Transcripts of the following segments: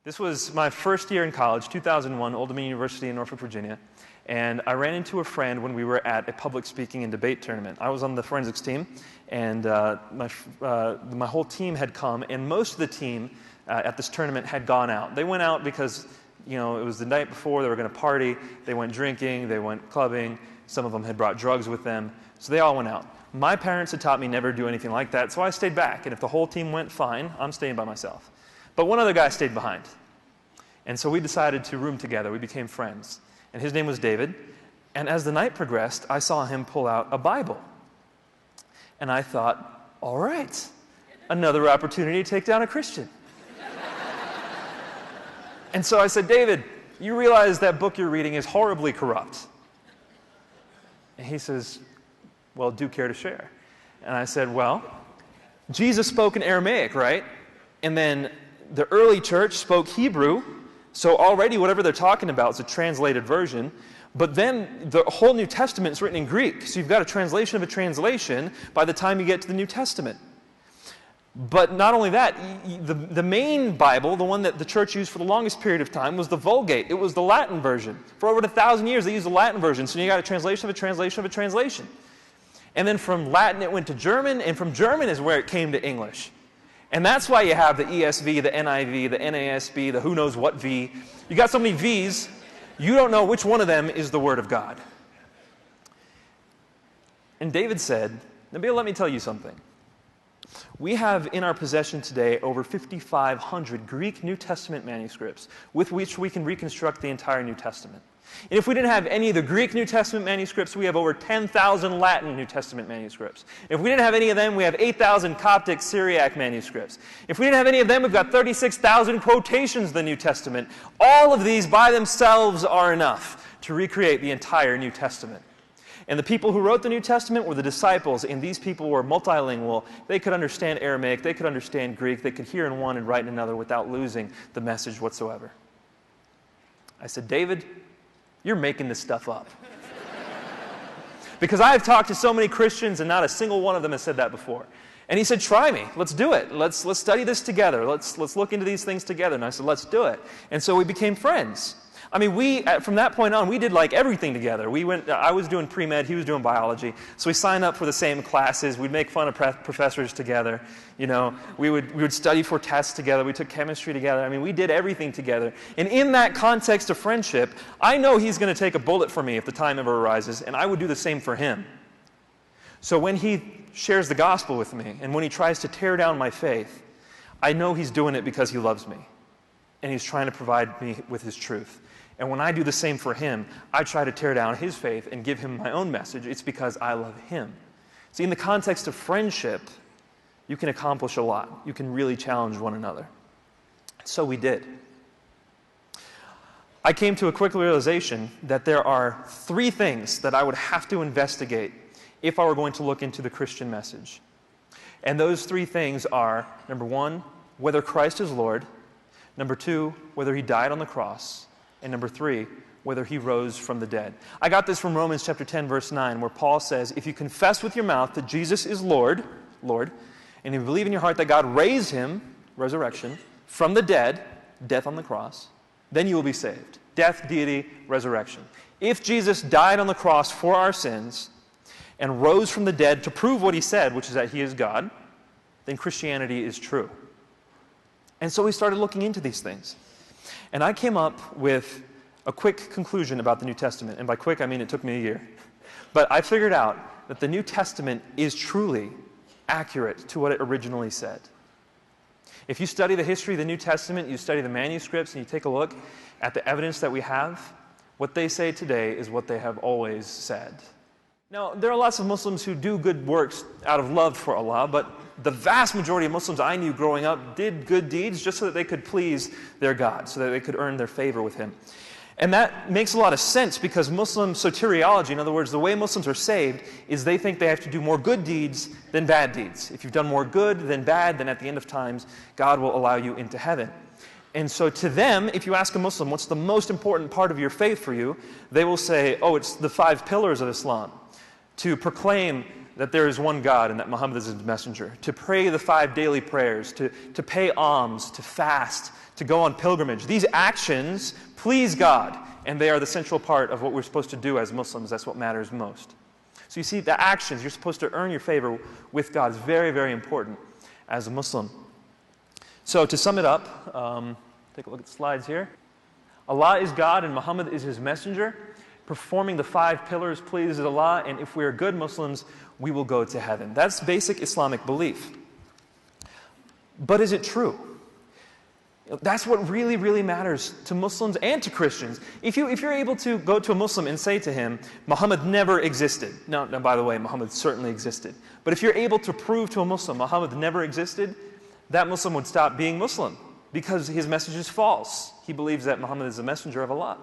This was my first year in college, 2001, Old Dominion University in Norfolk, Virginia. And I ran into a friend when we were at a public speaking and debate tournament. I was on the forensics team, and my whole team had come, and most of the team at this tournament had gone out. They went out because, it was the night before, they were going to party, they went drinking, they went clubbing, some of them had brought drugs with them, so they all went out. My parents had taught me never to do anything like that, so I stayed back, and if the whole team went fine, I'm staying by myself. But one other guy stayed behind. And so we decided to room together. We became friends. And his name was David. And as the night progressed, I saw him pull out a Bible. And I thought, all right, another opportunity to take down a Christian. And so I said, David, you realize that book you're reading is horribly corrupt. And he says, well, do care to share? And I said, well, Jesus spoke in Aramaic, right? And then the early church spoke Hebrew. So already whatever they're talking about is a translated version. But then the whole New Testament is written in Greek. So you've got a translation of a translation by the time you get to the New Testament. But not only that, the main Bible, the one that the church used for the longest period of time, was the Vulgate. It was the Latin version. For over 1,000 years they used the Latin version. So you got a translation of a translation of a translation. And then from Latin it went to German, and from German is where it came to English. And that's why you have the ESV, the NIV, the NASB, the who knows what V. You got so many Vs, you don't know which one of them is the Word of God. And David said, Nabeel, let me tell you something. We have in our possession today over 5,500 Greek New Testament manuscripts with which we can reconstruct the entire New Testament. And if we didn't have any of the Greek New Testament manuscripts, we have over 10,000 Latin New Testament manuscripts. If we didn't have any of them, we have 8,000 Coptic Syriac manuscripts. If we didn't have any of them, we've got 36,000 quotations of the New Testament. All of these by themselves are enough to recreate the entire New Testament. And the people who wrote the New Testament were the disciples, and these people were multilingual. They could understand Aramaic, they could understand Greek, they could hear in one and write in another without losing the message whatsoever. I said, David, you're making this stuff up. Because I've talked to so many Christians and not a single one of them has said that before. And he said, try me. Let's do it. Let's study this together. Let's look into these things together. And I said, let's do it. And so we became friends. I mean, from that point on, we did like everything together. I was doing pre-med, he was doing biology. So we signed up for the same classes. We'd make fun of professors together. We would study for tests together. We took chemistry together. I mean, we did everything together. And in that context of friendship, I know he's going to take a bullet for me if the time ever arises, and I would do the same for him. So when he shares the gospel with me, and when he tries to tear down my faith, I know he's doing it because he loves me. And he's trying to provide me with his truth. And when I do the same for him, I try to tear down his faith and give him my own message. It's because I love him. See, in the context of friendship, you can accomplish a lot. You can really challenge one another. So we did. I came to a quick realization that there are 3 things that I would have to investigate if I were going to look into the Christian message. And those 3 things are, number 1, whether Christ is Lord. Number 2, whether he died on the cross. And number 3, whether he rose from the dead. I got this from Romans chapter 10, verse 9, where Paul says, if you confess with your mouth that Jesus is Lord, and you believe in your heart that God raised him, resurrection, from the dead, death on the cross, then you will be saved. Death, deity, resurrection. If Jesus died on the cross for our sins and rose from the dead to prove what he said, which is that he is God, then Christianity is true. And so we started looking into these things. And I came up with a quick conclusion about the New Testament. And by quick, I mean it took me a year. But I figured out that the New Testament is truly accurate to what it originally said. If you study the history of the New Testament, you study the manuscripts, and you take a look at the evidence that we have, what they say today is what they have always said. Now, there are lots of Muslims who do good works out of love for Allah, but the vast majority of Muslims I knew growing up did good deeds just so that they could please their God, so that they could earn their favor with him. And that makes a lot of sense because Muslim soteriology, in other words, the way Muslims are saved, is they think they have to do more good deeds than bad deeds. If you've done more good than bad, then at the end of times, God will allow you into heaven. And so to them, if you ask a Muslim, what's the most important part of your faith for you, they will say, oh, it's the 5 pillars of Islam. To proclaim that there is one God and that Muhammad is his messenger, to pray the 5 daily prayers, to pay alms, to fast, to go on pilgrimage. These actions please God, and they are the central part of what we're supposed to do as Muslims. That's what matters most. So you see, the actions, you're supposed to earn your favor with God, is very, very important as a Muslim. So to sum it up, take a look at the slides here. Allah is God and Muhammad is His messenger. Performing the 5 pillars pleases Allah, and if we are good Muslims, we will go to heaven. That's basic Islamic belief. But is it true? That's what really, really matters to Muslims and to Christians. If you're able to go to a Muslim and say to him, Muhammad never existed. Now, by the way, Muhammad certainly existed. But if you're able to prove to a Muslim Muhammad never existed, that Muslim would stop being Muslim because his message is false. He believes that Muhammad is the messenger of Allah.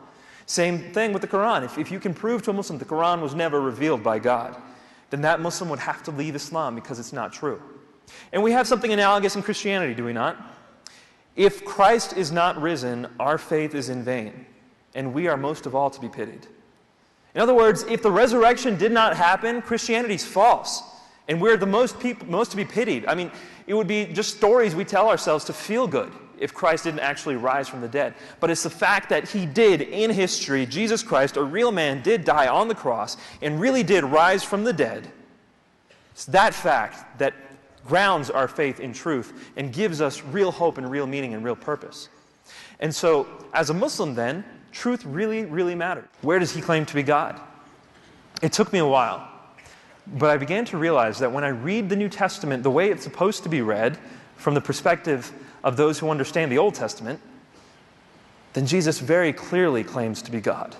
Same thing with the Quran. If you can prove to a Muslim the Quran was never revealed by God, then that Muslim would have to leave Islam because it's not true. And we have something analogous in Christianity, do we not? If Christ is not risen, our faith is in vain, and we are most of all to be pitied. In other words, if the resurrection did not happen, Christianity is false, and we're the most to be pitied. I mean, it would be just stories we tell ourselves to feel good if Christ didn't actually rise from the dead. But it's the fact that He did in history, Jesus Christ, a real man, did die on the cross and really did rise from the dead. It's that fact that grounds our faith in truth and gives us real hope and real meaning and real purpose. And so, as a Muslim then, truth really, really mattered. Where does He claim to be God? It took me a while, but I began to realize that when I read the New Testament the way it's supposed to be read, from the perspective of those who understand the Old Testament, then Jesus very clearly claims to be God.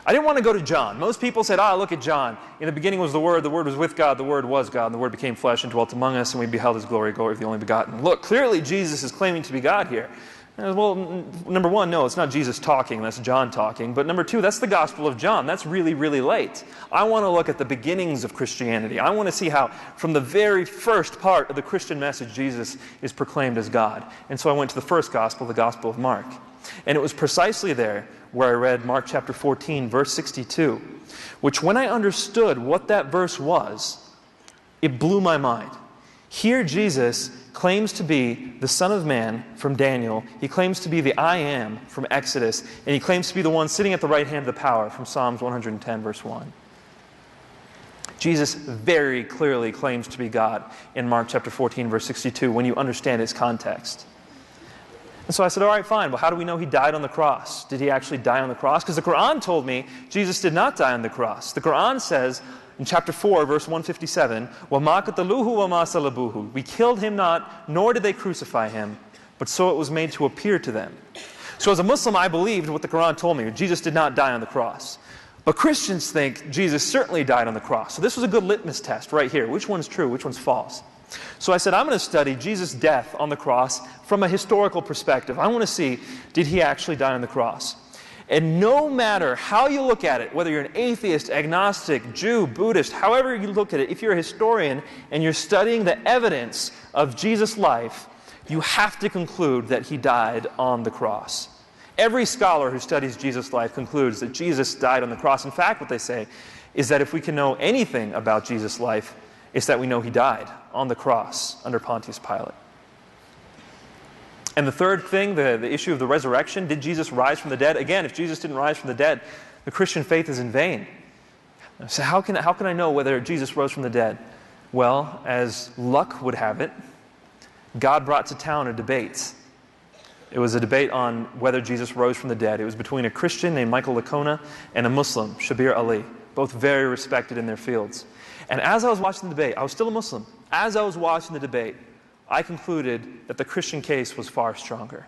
I didn't want to go to John. Most people said, look at John. In the beginning was the Word was with God, the Word was God, and the Word became flesh and dwelt among us, and we beheld His glory, glory of the only begotten. Look, clearly Jesus is claiming to be God here. Well, number one, no, it's not Jesus talking, that's John talking. But number two, that's the Gospel of John. That's really, really late. I want to look at the beginnings of Christianity. I want to see how, from the very first part of the Christian message, Jesus is proclaimed as God. And so I went to the first Gospel, the Gospel of Mark. And it was precisely there where I read Mark chapter 14, verse 62, which when I understood what that verse was, it blew my mind. Here Jesus claims to be the Son of Man from Daniel. He claims to be the I Am from Exodus. And He claims to be the one sitting at the right hand of the power from Psalms 110, verse 1. Jesus very clearly claims to be God in Mark chapter 14, verse 62, when you understand its context. And so I said, all right, fine. Well, how do we know He died on the cross? Did He actually die on the cross? Because the Quran told me Jesus did not die on the cross. The Quran says in chapter 4, verse 157, وَمَا قَتَلُوهُ وَمَا صَلَبُوهُ. We killed Him not, nor did they crucify Him, but so it was made to appear to them. So as a Muslim, I believed what the Quran told me. Jesus did not die on the cross. But Christians think Jesus certainly died on the cross. So this was a good litmus test right here. Which one's true? Which one's false? So I said, I'm going to study Jesus' death on the cross from a historical perspective. I want to see, did He actually die on the cross? And no matter how you look at it, whether you're an atheist, agnostic, Jew, Buddhist, however you look at it, if you're a historian and you're studying the evidence of Jesus' life, you have to conclude that He died on the cross. Every scholar who studies Jesus' life concludes that Jesus died on the cross. In fact, what they say is that if we can know anything about Jesus' life, it's that we know He died on the cross under Pontius Pilate. And the third thing, the issue of the resurrection, did Jesus rise from the dead? Again, if Jesus didn't rise from the dead, the Christian faith is in vain. So how can I know whether Jesus rose from the dead? Well, as luck would have it, God brought to town a debate. It was a debate on whether Jesus rose from the dead. It was between a Christian named Michael Licona and a Muslim, Shabir Ali, both very respected in their fields. And as I was watching the debate, I was still a Muslim. As I was watching the debate, I concluded that the Christian case was far stronger.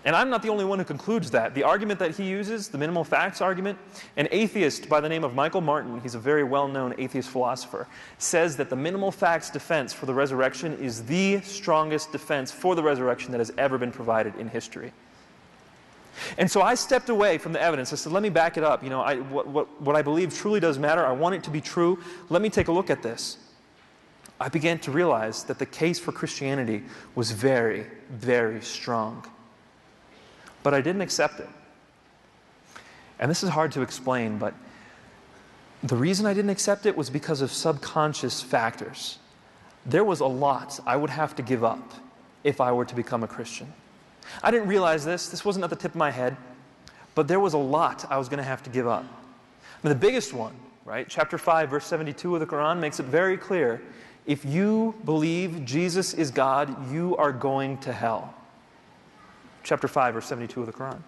And I'm not the only one who concludes that. The argument that he uses, the minimal facts argument, an atheist by the name of Michael Martin, he's a very well-known atheist philosopher, says that the minimal facts defense for the resurrection is the strongest defense for the resurrection that has ever been provided in history. And so I stepped away from the evidence. I said, let me back it up. What I believe truly does matter. I want it to be true. Let me take a look at this. I began to realize that the case for Christianity was very, very strong. But I didn't accept it. And this is hard to explain, but the reason I didn't accept it was because of subconscious factors. There was a lot I would have to give up if I were to become a Christian. I didn't realize this. This wasn't at the tip of my head. But there was a lot I was going to have to give up. I mean, the biggest one, right? Chapter 5, verse 72 of the Quran makes it very clear. If you believe Jesus is God, you are going to hell. Chapter 5, verse 72 of the Quran.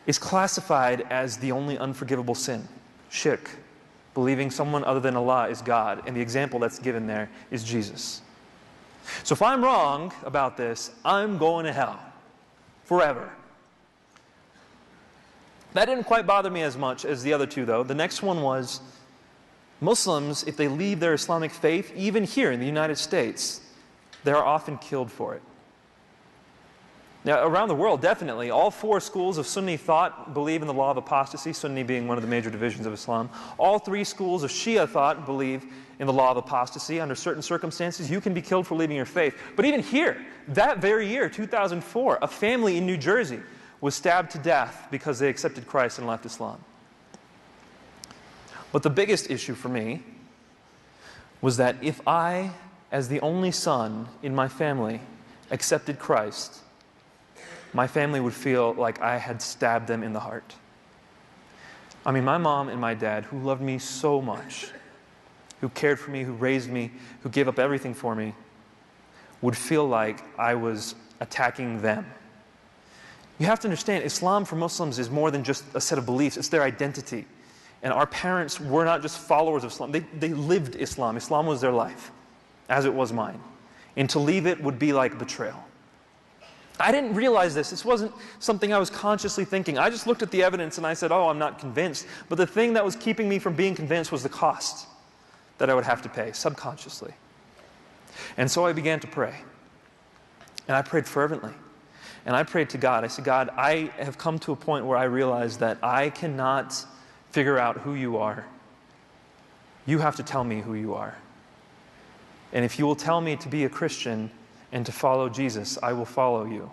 Is classified as the only unforgivable sin. Shirk. Believing someone other than Allah is God. And the example that's given there is Jesus. So if I'm wrong about this, I'm going to hell. Forever. That didn't quite bother me as much as the other two, though. The next one was Muslims, if they leave their Islamic faith, even here in the United States, they are often killed for it. Now, around the world, definitely, all four schools of Sunni thought believe in the law of apostasy, Sunni being one of the major divisions of Islam. All three schools of Shia thought believe in the law of apostasy. Under certain circumstances, you can be killed for leaving your faith. But even here, that very year, 2004, a family in New Jersey was stabbed to death because they accepted Christ and left Islam. But the biggest issue for me was that if I, as the only son in my family, accepted Christ, my family would feel like I had stabbed them in the heart. I mean, my mom and my dad, who loved me so much, who cared for me, who raised me, who gave up everything for me, would feel like I was attacking them. You have to understand, Islam for Muslims is more than just a set of beliefs. It's their identity. And our parents were not just followers of Islam. They lived Islam. Islam was their life, as it was mine. And to leave it would be like betrayal. I didn't realize this. This wasn't something I was consciously thinking. I just looked at the evidence and I said, oh, I'm not convinced. But the thing that was keeping me from being convinced was the cost that I would have to pay, subconsciously. And so I began to pray. And I prayed fervently. And I prayed to God. I said, God, I have come to a point where I realize that I cannot figure out who you are. You have to tell me who you are. And if you will tell me to be a Christian and to follow Jesus, I will follow you.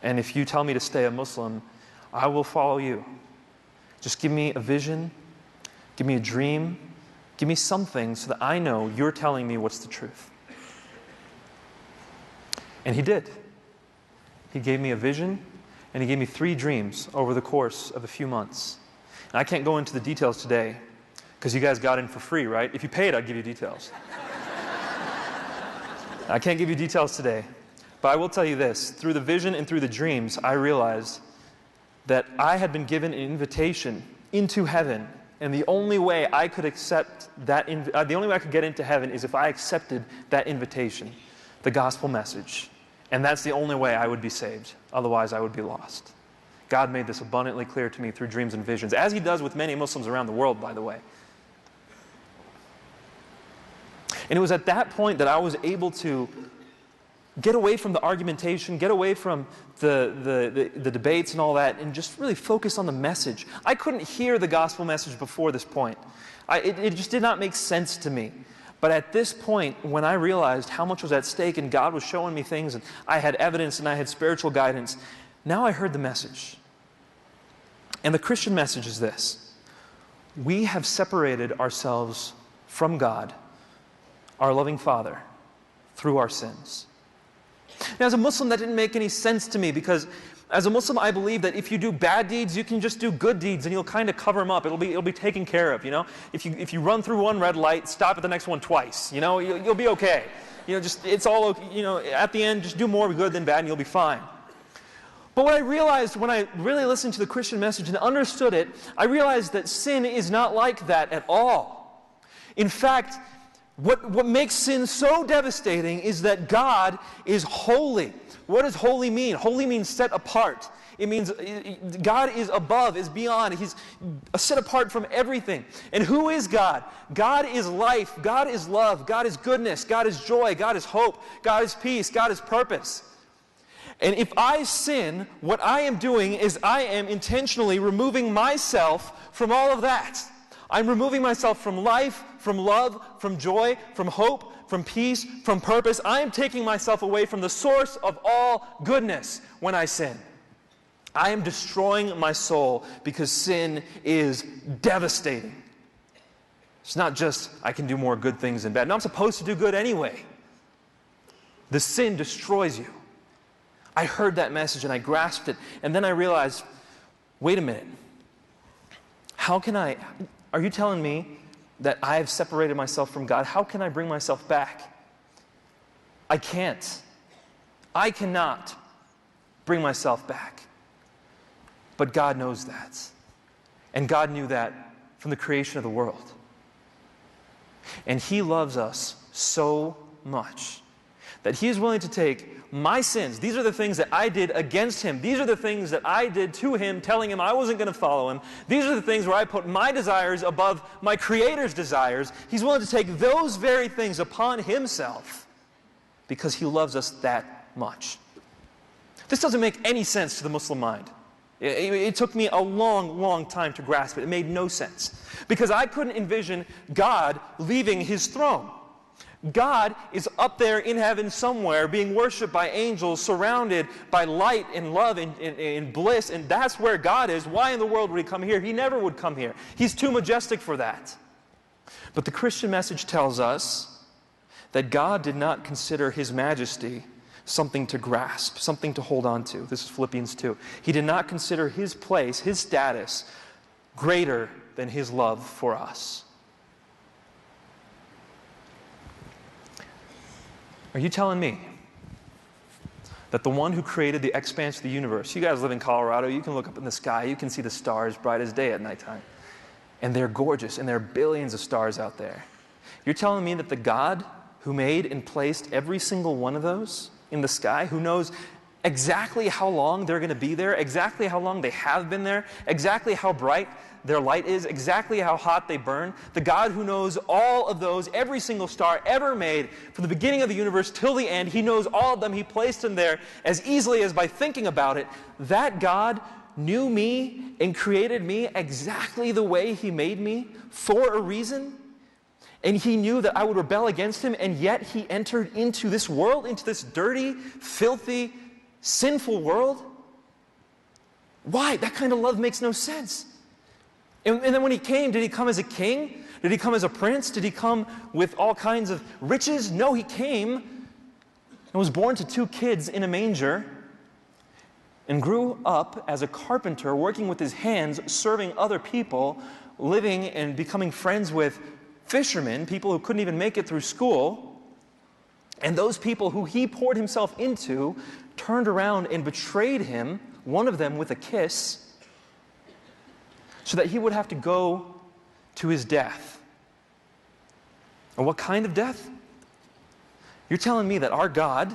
And if you tell me to stay a Muslim, I will follow you. Just give me a vision, give me a dream, give me something so that I know you're telling me what's the truth. And He did. He gave me a vision, and He gave me 3 dreams over the course of a few months. And I can't go into the details today, because you guys got in for free, right? If you paid, I'd give you details. I can't give you details today, but I will tell you this. Through the vision and through the dreams, I realized that I had been given an invitation into heaven, and the only way I could accept that, the only way I could get into heaven is if I accepted that invitation, the gospel message. And that's the only way I would be saved. Otherwise, I would be lost. God made this abundantly clear to me through dreams and visions, as He does with many Muslims around the world, by the way. And it was at that point that I was able to get away from the argumentation, get away from the debates and all that, and just really focus on the message. I couldn't hear the gospel message before this point. It just did not make sense to me. But at this point, when I realized how much was at stake and God was showing me things and I had evidence and I had spiritual guidance, now I heard the message. And the Christian message is this: we have separated ourselves from God, our loving Father, through our sins. Now, as a Muslim, that didn't make any sense to me, because as a Muslim, I believe that if you do bad deeds, you can just do good deeds and you'll kind of cover them up. It'll be taken care of, you know? If you run through one red light, stop at the next one twice, you know? You'll be okay. You know, just, it's all okay, you know, at the end, just do more good than bad and you'll be fine. But what I realized when I really listened to the Christian message and understood it, I realized that sin is not like that at all. In fact, what makes sin so devastating is that God is holy. What does holy mean? Holy means set apart. It means God is above, is beyond. He's set apart from everything. And who is God? God is life. God is love. God is goodness. God is joy. God is hope. God is peace. God is purpose. And if I sin, what I am doing is I am intentionally removing myself from all of that. I'm removing myself from life, from love, from joy, from hope, from peace, from purpose. I am taking myself away from the source of all goodness when I sin. I am destroying my soul because sin is devastating. It's not just I can do more good things than bad. No, I'm supposed to do good anyway. The sin destroys you. I heard that message and I grasped it. And then I realized, wait a minute. Are you telling me that I have separated myself from God? How can I bring myself back? I can't. I cannot bring myself back. But God knows that. And God knew that from the creation of the world. And He loves us so much that He is willing to take my sins. These are the things that I did against Him. These are the things that I did to Him, telling Him I wasn't going to follow Him. These are the things where I put my desires above my Creator's desires. He's willing to take those very things upon Himself because He loves us that much. This doesn't make any sense to the Muslim mind. It took me a long, long time to grasp it. It made no sense. Because I couldn't envision God leaving His throne. God is up there in heaven somewhere being worshipped by angels, surrounded by light and love and bliss, and that's where God is. Why in the world would He come here? He never would come here. He's too majestic for that. But the Christian message tells us that God did not consider His majesty something to grasp, something to hold on to. This is Philippians 2. He did not consider His place, His status, greater than His love for us. Are you telling me that the one who created the expanse of the universe, you guys live in Colorado, you can look up in the sky, you can see the stars bright as day at nighttime. And they're gorgeous, and there are billions of stars out there. You're telling me that the God who made and placed every single one of those in the sky, who knows exactly how long they're going to be there, exactly how long they have been there, exactly how bright their light is, exactly how hot they burn, the God who knows all of those, every single star ever made, from the beginning of the universe till the end, He knows all of them, He placed them there as easily as by thinking about it. That God knew me and created me exactly the way He made me for a reason. And He knew that I would rebel against Him, and yet He entered into this world, into this dirty, filthy, sinful world. Why? That kind of love makes no sense. And then when He came, did He come as a king? Did He come as a prince? Did He come with all kinds of riches? No, He came and was born to 2 kids in a manger and grew up as a carpenter, working with His hands, serving other people, living and becoming friends with fishermen, people who couldn't even make it through school. And those people who He poured Himself into turned around and betrayed Him, one of them with a kiss, so that He would have to go to His death. And what kind of death? You're telling me that our God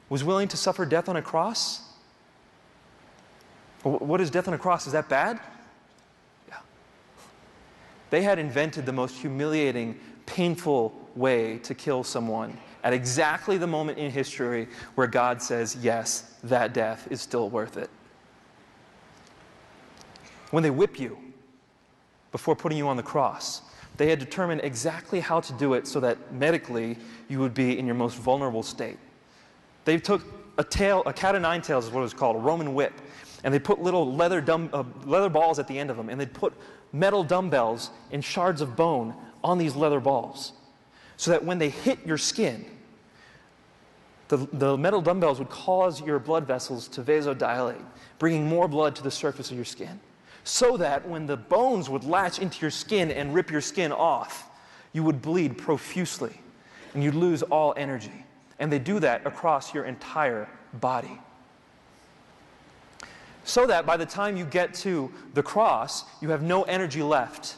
was willing to suffer death on a cross? What is death on a cross? Is that bad? Yeah. They had invented the most humiliating, painful way to kill someone at exactly the moment in history where God says, yes, that death is still worth it. When they whip you before putting you on the cross, they had determined exactly how to do it so that medically you would be in your most vulnerable state. They took a cat o' nine tails is what it was called, a Roman whip, and they put little leather balls at the end of them, and they'd put metal dumbbells and shards of bone on these leather balls, so that when they hit your skin, the metal dumbbells would cause your blood vessels to vasodilate, bringing more blood to the surface of your skin, so that when the bones would latch into your skin and rip your skin off, you would bleed profusely, and you'd lose all energy. And they do that across your entire body. So that by the time you get to the cross, you have no energy left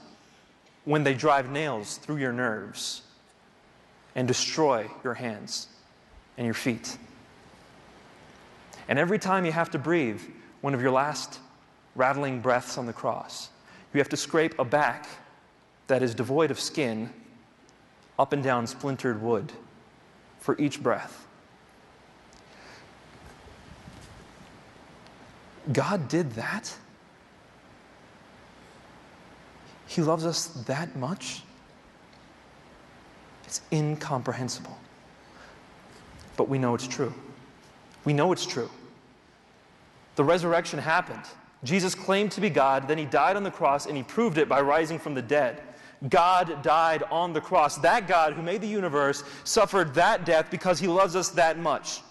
when they drive nails through your nerves and destroy your hands and your feet. And every time you have to breathe one of your last rattling breaths on the cross, you have to scrape a back that is devoid of skin up and down splintered wood for each breath. God did that? He loves us that much? It's incomprehensible. But we know it's true. We know it's true. The resurrection happened. Jesus claimed to be God, then He died on the cross, and He proved it by rising from the dead. God died on the cross. That God who made the universe suffered that death because he loves us that much.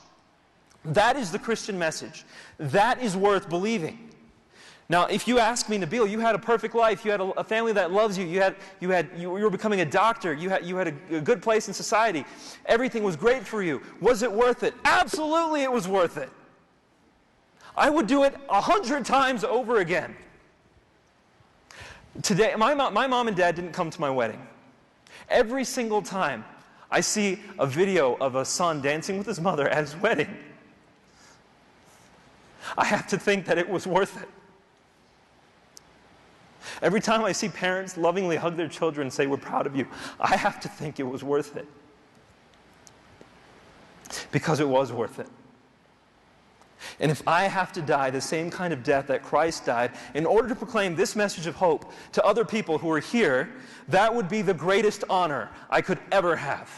That is the Christian message. That is worth believing. Now, if you ask me, Nabeel, you had a perfect life. You had a family that loves you. You were becoming a doctor. You had a good place in society. Everything was great for you. Was it worth it? Absolutely, it was worth it. I would do it 100 times over again. Today, my mom and dad didn't come to my wedding. Every single time I see a video of a son dancing with his mother at his wedding, I have to think that it was worth it. Every time I see parents lovingly hug their children and say, "We're proud of you," I have to think it was worth it. Because it was worth it. And if I have to die the same kind of death that Christ died in order to proclaim this message of hope to other people who are here, that would be the greatest honor I could ever have.